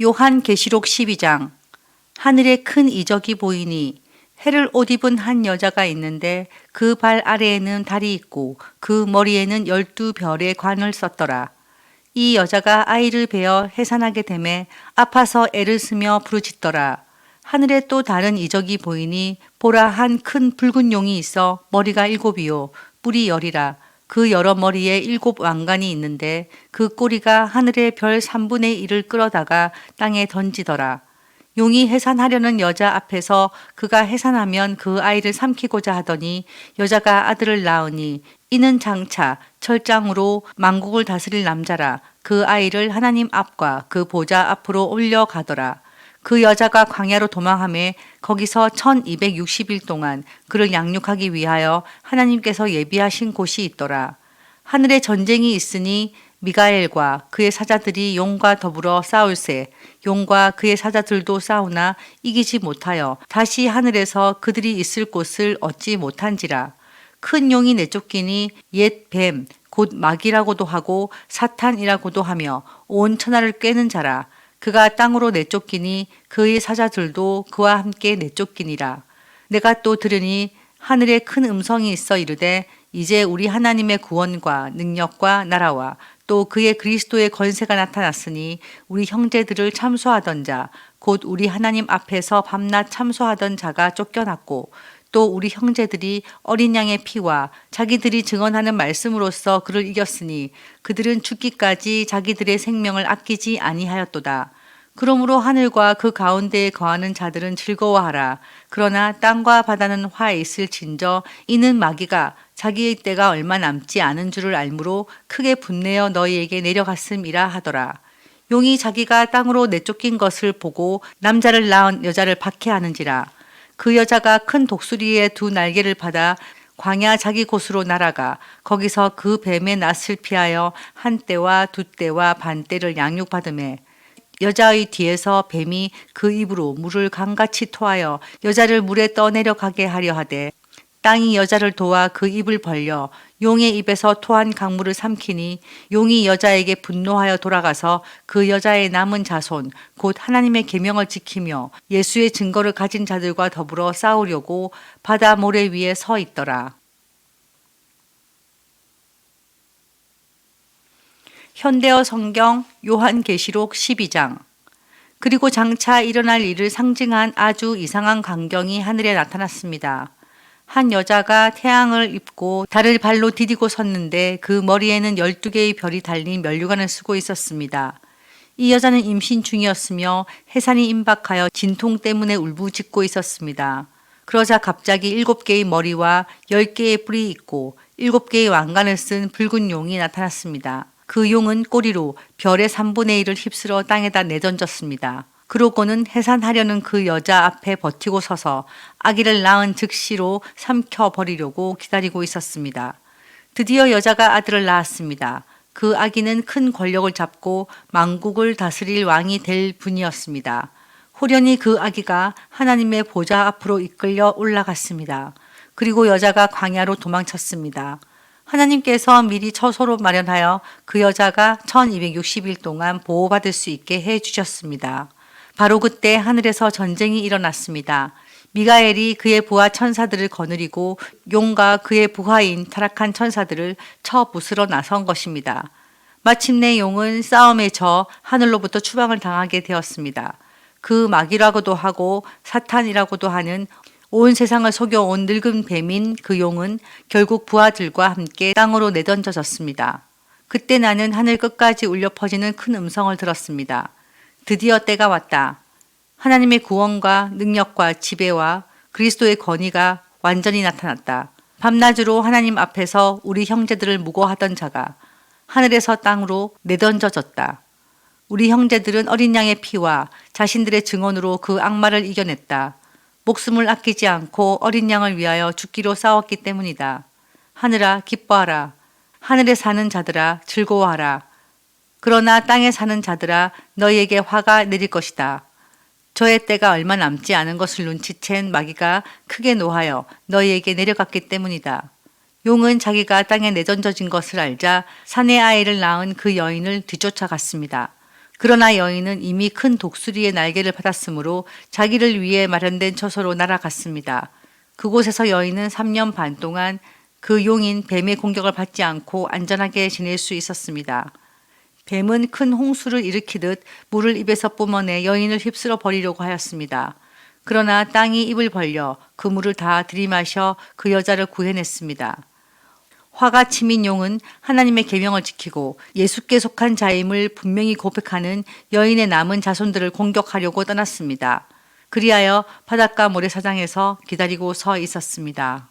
요한계시록 12장. 하늘에 큰 이적이 보이니 해를 옷 입은 한 여자가 있는데 그 발 아래에는 달이 있고 그 머리에는 12별의 관을 썼더라. 이 여자가 아이를 베어 해산하게 되매 아파서 애를 쓰며 부르짖더라. 하늘에 또 다른 이적이 보이니 보라, 한 큰 붉은 용이 있어 머리가 7이요 뿔이 10이라. 그 여러 머리에 7 왕관이 있는데 그 꼬리가 하늘의 별 3분의 1을 끌어다가 땅에 던지더라. 용이 해산하려는 여자 앞에서 그가 해산하면 그 아이를 삼키고자 하더니 여자가 아들을 낳으니 이는 장차 철장으로 만국을 다스릴 남자라. 그 아이를 하나님 앞과 그 보좌 앞으로 올려가더라. 그 여자가 광야로 도망하며 거기서 1260일 동안 그를 양육하기 위하여 하나님께서 예비하신 곳이 있더라. 하늘에 전쟁이 있으니 미가엘과 그의 사자들이 용과 더불어 싸울세. 용과 그의 사자들도 싸우나 이기지 못하여 다시 하늘에서 그들이 있을 곳을 얻지 못한지라. 큰 용이 내쫓기니 옛 뱀, 곧 마귀라고도 하고 사탄이라고도 하며 온 천하를 꿰는 자라. 그가 땅으로 내쫓기니 그의 사자들도 그와 함께 내쫓기니라. 내가 또 들으니 하늘에 큰 음성이 있어 이르되 이제 우리 하나님의 구원과 능력과 나라와 또 그의 그리스도의 권세가 나타났으니 우리 형제들을 참소하던 자, 곧 우리 하나님 앞에서 밤낮 참소하던 자가 쫓겨났고 또 우리 형제들이 어린 양의 피와 자기들이 증언하는 말씀으로써 그를 이겼으니 그들은 죽기까지 자기들의 생명을 아끼지 아니하였도다. 그러므로 하늘과 그 가운데에 거하는 자들은 즐거워하라. 그러나 땅과 바다는 화에 있을진저 이는 마귀가 자기의 때가 얼마 남지 않은 줄을 알므로 크게 분내어 너희에게 내려갔음이라 하더라. 용이 자기가 땅으로 내쫓긴 것을 보고 남자를 낳은 여자를 박해하는지라. 그 여자가 큰 독수리의 2 날개를 받아 광야 자기 곳으로 날아가 거기서 그 뱀의 낯을 피하여 1떼와 2떼와 반떼를 양육받으매 여자의 뒤에서 뱀이 그 입으로 물을 강같이 토하여 여자를 물에 떠내려가게 하려 하되 땅이 여자를 도와 그 입을 벌려 용의 입에서 토한 강물을 삼키니 용이 여자에게 분노하여 돌아가서 그 여자의 남은 자손 곧 하나님의 계명을 지키며 예수의 증거를 가진 자들과 더불어 싸우려고 바다 모래 위에 서 있더라. 현대어 성경 요한계시록 12장. 그리고 장차 일어날 일을 상징한 아주 이상한 광경이 하늘에 나타났습니다. 한 여자가 태양을 입고 달을 발로 디디고 섰는데 그 머리에는 12개의 별이 달린 면류관을 쓰고 있었습니다. 이 여자는 임신 중이었으며 해산이 임박하여 진통 때문에 울부짖고 있었습니다. 그러자 갑자기 7개의 머리와 10개의 뿔이 있고 7개의 왕관을 쓴 붉은 용이 나타났습니다. 그 용은 꼬리로 별의 3분의 1을 휩쓸어 땅에다 내던졌습니다. 그러고는 해산하려는 그 여자 앞에 버티고 서서 아기를 낳은 즉시로 삼켜버리려고 기다리고 있었습니다. 드디어 여자가 아들을 낳았습니다. 그 아기는 큰 권력을 잡고 만국을 다스릴 왕이 될 분이었습니다. 호련히 그 아기가 하나님의 보좌 앞으로 이끌려 올라갔습니다. 그리고 여자가 광야로 도망쳤습니다. 하나님께서 미리 처소로 마련하여 그 여자가 1260일 동안 보호받을 수 있게 해 주셨습니다. 바로 그때 하늘에서 전쟁이 일어났습니다. 미가엘이 그의 부하 천사들을 거느리고 용과 그의 부하인 타락한 천사들을 쳐 부수러 나선 것입니다. 마침내 용은 싸움에 져 하늘로부터 추방을 당하게 되었습니다. 그 마귀라고도 하고 사탄이라고도 하는 온 세상을 속여온 늙은 뱀인 그 용은 결국 부하들과 함께 땅으로 내던져졌습니다. 그때 나는 하늘 끝까지 울려 퍼지는 큰 음성을 들었습니다. 드디어 때가 왔다. 하나님의 구원과 능력과 지배와 그리스도의 권위가 완전히 나타났다. 밤낮으로 하나님 앞에서 우리 형제들을 무고하던 자가 하늘에서 땅으로 내던져졌다. 우리 형제들은 어린 양의 피와 자신들의 증언으로 그 악마를 이겨냈다. 목숨을 아끼지 않고 어린 양을 위하여 죽기로 싸웠기 때문이다. 하늘아 기뻐하라. 하늘에 사는 자들아 즐거워하라. 그러나 땅에 사는 자들아 너희에게 화가 내릴 것이다. 저의 때가 얼마 남지 않은 것을 눈치챈 마귀가 크게 노하여 너희에게 내려갔기 때문이다. 용은 자기가 땅에 내던져진 것을 알자 사내 아이를 낳은 그 여인을 뒤쫓아갔습니다. 그러나 여인은 이미 큰 독수리의 날개를 받았으므로 자기를 위해 마련된 처소로 날아갔습니다. 그곳에서 여인은 3년 반 동안 그 용인 뱀의 공격을 받지 않고 안전하게 지낼 수 있었습니다. 뱀은 큰 홍수를 일으키듯 물을 입에서 뿜어내 여인을 휩쓸어 버리려고 하였습니다. 그러나 땅이 입을 벌려 그 물을 다 들이마셔 그 여자를 구해냈습니다. 화가 치민 용은 하나님의 계명을 지키고 예수께 속한 자임을 분명히 고백하는 여인의 남은 자손들을 공격하려고 떠났습니다. 그리하여 바닷가 모래사장에서 기다리고 서 있었습니다.